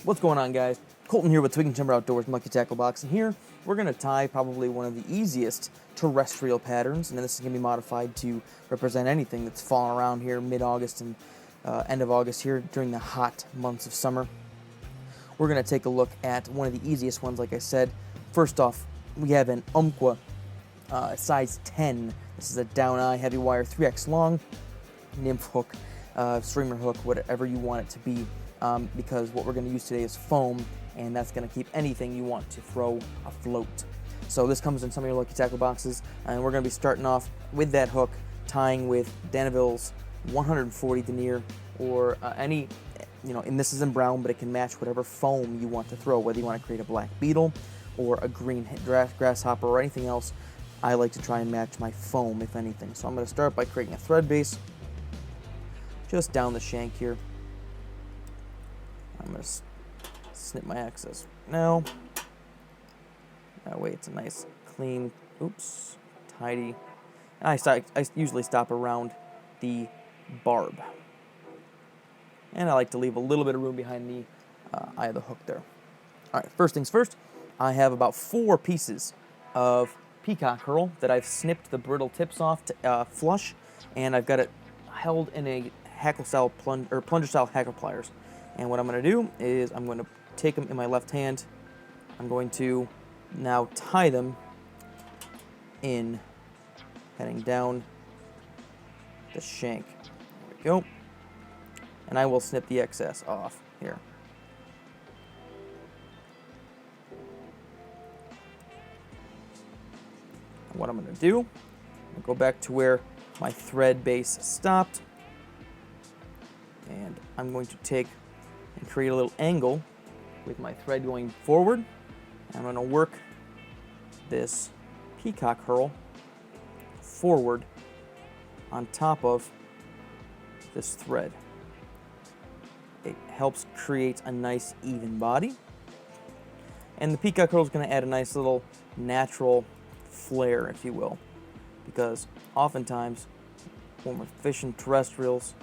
What's going on, guys? Colton here with Twigging Timber Outdoors Monkey Tackle Box, and here we're going to tie probably one of the easiest terrestrial patterns, and this is going to be modified to represent anything that's falling around here mid-August and end of August here during the hot months of summer. We're going to take a look at one of the easiest ones, like I said. First off, we have an Umpqua size 10. This is a down eye, heavy wire, 3x long, nymph hook, streamer hook, whatever you want it to be. Because what we're going to use today is foam, and that's going to keep anything you want to throw afloat. So this comes in some of your Lucky Tackle boxes, and we're going to be starting off with that hook, tying with Danville's 140 denier, or any, and this is in brown, but it can match whatever foam you want to throw, whether you want to create a black beetle or a green grasshopper or anything else. I like to try and match my foam, if anything. So I'm going to start by creating a thread base just down the shank here. I'm going to snip my excess now. That way it's a nice, clean, tidy. And I usually stop around the barb. And I like to leave a little bit of room behind the eye of the hook there. All right, first things first, I have about 4 pieces of peacock herl that I've snipped the brittle tips off to flush, and I've got it held in a hackle-style plunger-style hackle pliers. And what I'm going to do is I'm going to take them in my left hand. I'm going to now tie them in, heading down the shank. There we go. And I will snip the excess off here. And what I'm going to do, I'll go back to where my thread base stopped. And I'm going to take and create a little angle with my thread going forward. I'm going to work this peacock herl forward on top of this thread. It helps create a nice even body. And the peacock herl is going to add a nice little natural flare, if you will, because oftentimes when we're fishing terrestrials,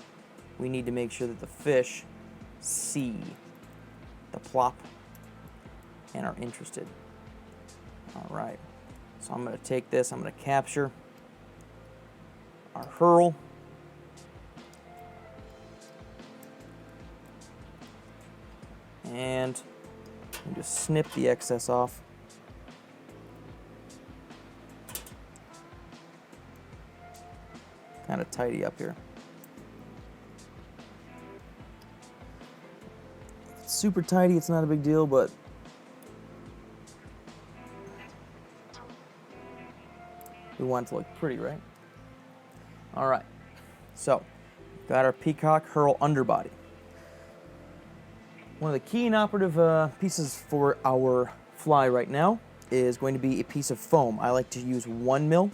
we need to make sure that the fish see the plop and are interested. All right, so I'm going to take this, I'm going to capture our herl, and just snip the excess off. Kind of tidy up here. Super tidy, it's not a big deal, but we want it to look pretty, right? All right, so got our peacock herl underbody. One of the key and operative pieces for our fly right now is going to be a piece of foam. I like to use 1 mil,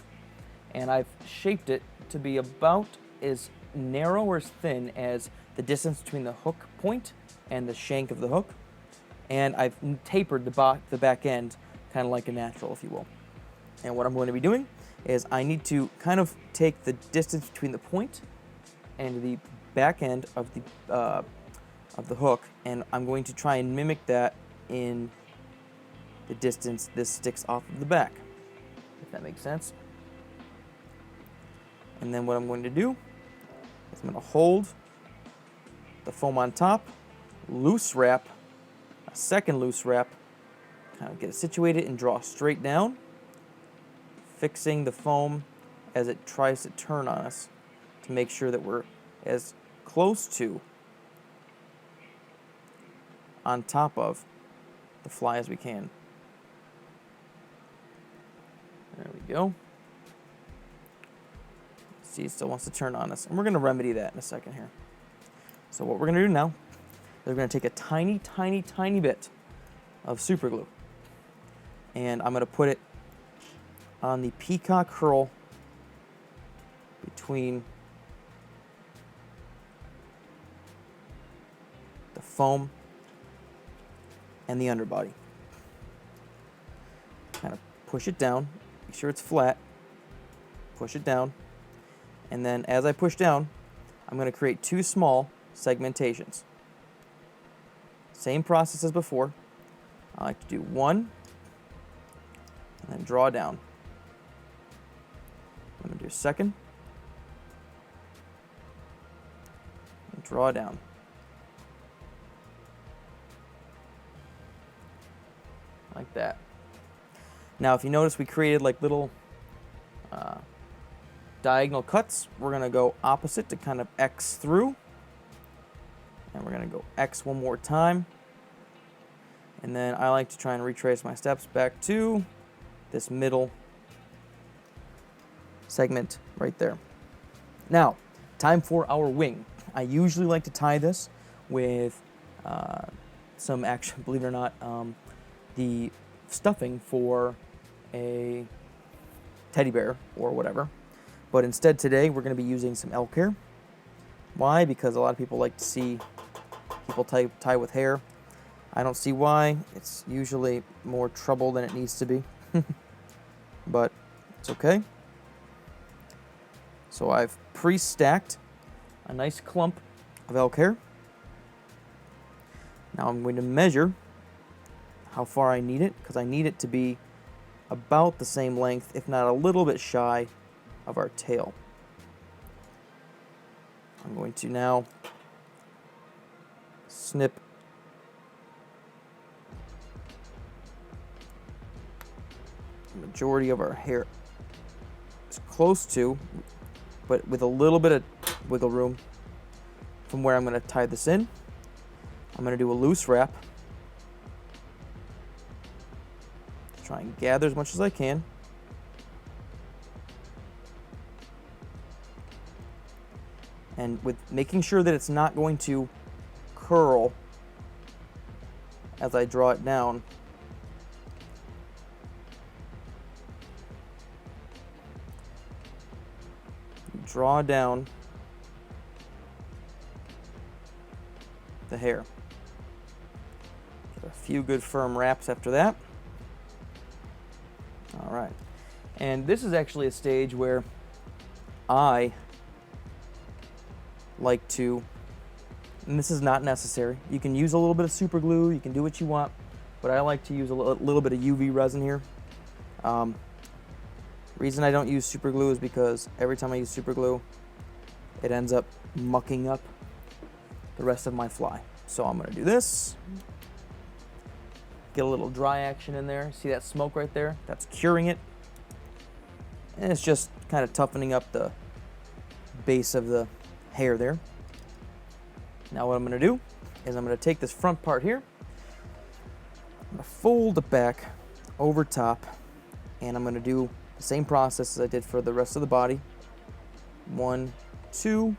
and I've shaped it to be about as narrow or as thin as the distance between the hook point and the shank of the hook, and I've tapered the back end kind of like a natural, if you will. And what I'm going to be doing is I need to kind of take the distance between the point and the back end of the hook, and I'm going to try and mimic that in the distance this sticks off of the back, if that makes sense. And then what I'm going to do is I'm going to hold the foam on top, loose wrap, a second loose wrap, kind of get it situated and draw straight down, fixing the foam as it tries to turn on us to make sure that we're as close to on top of the fly as we can. There we go. See, it still wants to turn on us, and we're going to remedy that in a second here. So what we're going to do now is we're going to take a tiny, tiny, tiny bit of super glue, and I'm going to put it on the peacock herl between the foam and the underbody. Kind of push it down, make sure it's flat, push it down, and then as I push down, I'm going to create 2 small segmentations. Same process as before. I like to do one, and then draw down. I'm going to do a second, and draw down. Like that. Now, if you notice, we created like little diagonal cuts. We're going to go opposite to kind of X through. And we're going to go X one more time. And then I like to try and retrace my steps back to this middle segment right there. Now, time for our wing. I usually like to tie this with some action, believe it or not, the stuffing for a teddy bear or whatever. But instead today we're going to be using some elk hair. Why? Because a lot of people like to see people tie with hair. I don't see why. It's usually more trouble than it needs to be. But it's okay. So I've pre-stacked a nice clump of elk hair. Now I'm going to measure how far I need it, because I need it to be about the same length, if not a little bit shy, of our tail. I'm going to now snip the majority of our hair as close to, but with a little bit of wiggle room from where I'm going to tie this in. I'm going to do a loose wrap. Try and gather as much as I can. And with making sure that it's not going to curl as I draw it down. Draw down the hair. Get a few good firm wraps after that. All right. And this is actually a stage where I like to, and this is not necessary, you can use a little bit of super glue, you can do what you want, but I like to use a little bit of UV resin here. Reason I don't use super glue is because every time I use super glue, it ends up mucking up the rest of my fly. So I'm going to do this, get a little dry action in there. See that smoke right there? That's curing it. And it's just kind of toughening up the base of the hair there. Now what I'm going to do is I'm going to take this front part here, I'm going to fold it back over top, and I'm going to do the same process as I did for the rest of the body. 1, 2,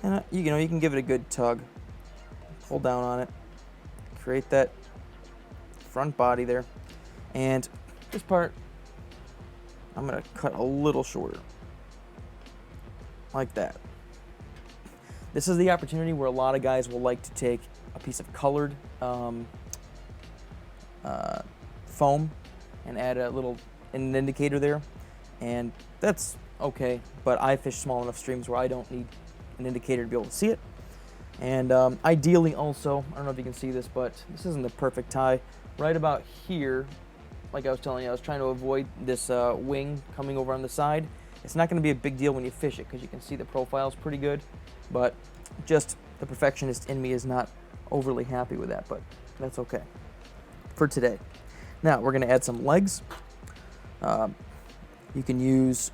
and you can give it a good tug, pull down on it, create that front body there. And this part I'm going to cut a little shorter, like that. This is the opportunity where a lot of guys will like to take a piece of colored foam and add an indicator there, and that's okay, but I fish small enough streams where I don't need an indicator to be able to see it. And ideally also, I don't know if you can see this, but this isn't the perfect tie. Right about here, like I was telling you, I was trying to avoid this wing coming over on the side. It's not going to be a big deal when you fish it because you can see the profile's pretty good, but just the perfectionist in me is not overly happy with that, but that's okay for today. Now we're going to add some legs. You can use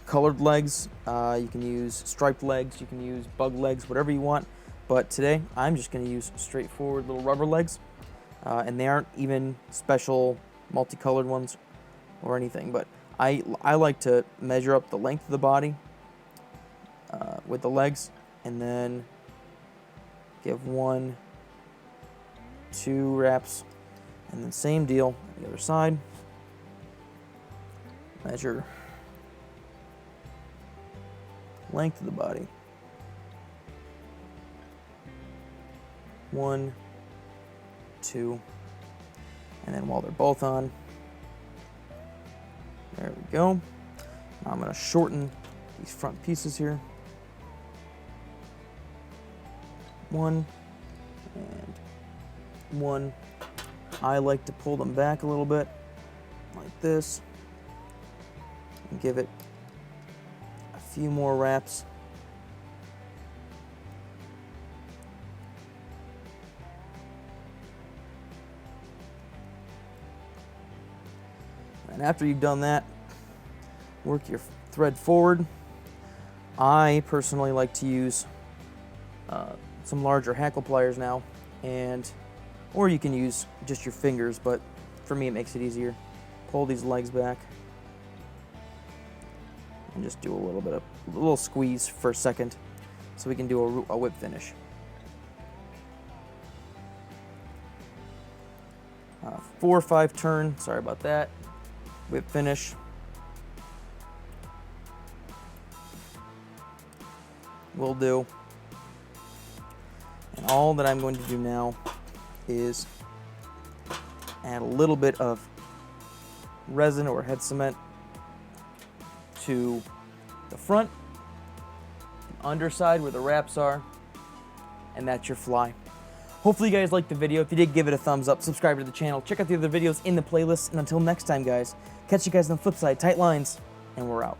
colored legs, you can use striped legs, you can use bug legs, whatever you want, but today I'm just going to use straightforward little rubber legs, and they aren't even special multicolored ones or anything, but I like to measure up the length of the body with the legs, and then give 1, 2 wraps, and then same deal on the other side. Measure length of the body. 1, 2, and then while they're both on, there we go. Now I'm going to shorten these front pieces here. 1, And one, I like to pull them back a little bit, like this, and give it a few more wraps. And after you've done that, work your thread forward. I personally like to use some larger hackle pliers now, or you can use just your fingers, but for me it makes it easier. Pull these legs back and just do a little squeeze for a second so we can do a whip finish. 4 or 5 turn, sorry about that, whip finish. Will do. And all that I'm going to do now is add a little bit of resin or head cement to the front, the underside where the wraps are, and that's your fly. Hopefully you guys liked the video. If you did, give it a thumbs up, subscribe to the channel, check out the other videos in the playlist, and until next time guys, catch you guys on the flip side. Tight lines, and we're out.